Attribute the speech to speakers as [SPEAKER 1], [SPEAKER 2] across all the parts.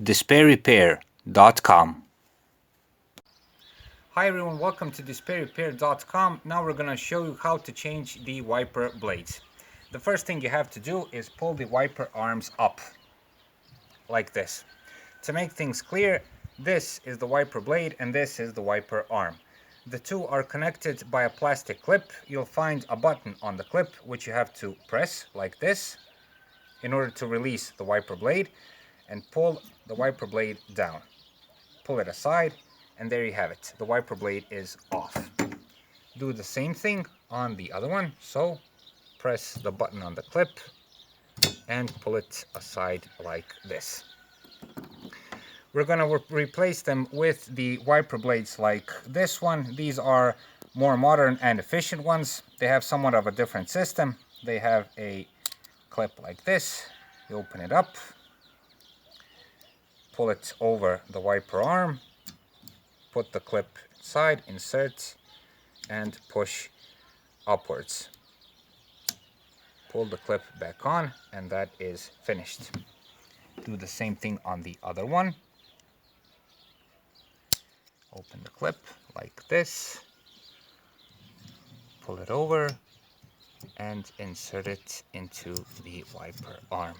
[SPEAKER 1] DIY-Repair.com. Hi everyone, welcome to DIY-Repair.com. Now we're going to show you how to change the wiper blades. The first thing you have to do is pull the wiper arms up, like this. To make things clear, this is the wiper blade and this is the wiper arm. The two are connected by a plastic clip. You'll find a button on the clip which you have to press like this in order to release the wiper blade and pull the wiper blade down. Pull it aside and there you have it. The wiper blade is off. Do the same thing on the other one. So press the button on the clip and pull it aside like this. We're going to replace them with the wiper blades like this one. These are more modern and efficient ones. They have somewhat of a different system. They have a clip like this. You open it up, pull it over the wiper arm, put the clip inside, insert, and push upwards. Pull the clip back on, and that is finished. Do the same thing on the other one. Open the clip like this, pull it over, and insert it into the wiper arm.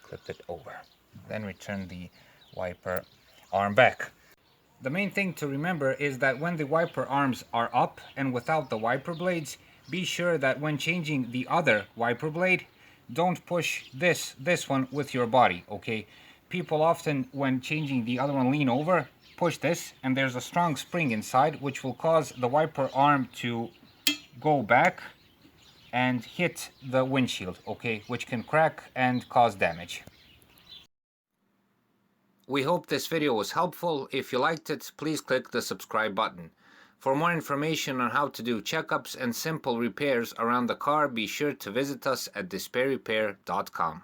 [SPEAKER 1] Clip it over. Then return the wiper arm back. The main thing to remember is that when the wiper arms are up and without the wiper blades, be sure that when changing the other wiper blade, don't push this one with your body, okay? People often, when changing the other one, lean over, push this, and there's a strong spring inside which will cause the wiper arm to go back and hit the windshield, okay, which can crack and cause damage. We hope this video was helpful. If you liked it, please click the subscribe button. For more information on how to do checkups and simple repairs around the car, be sure to visit us at DIY-Repair.com.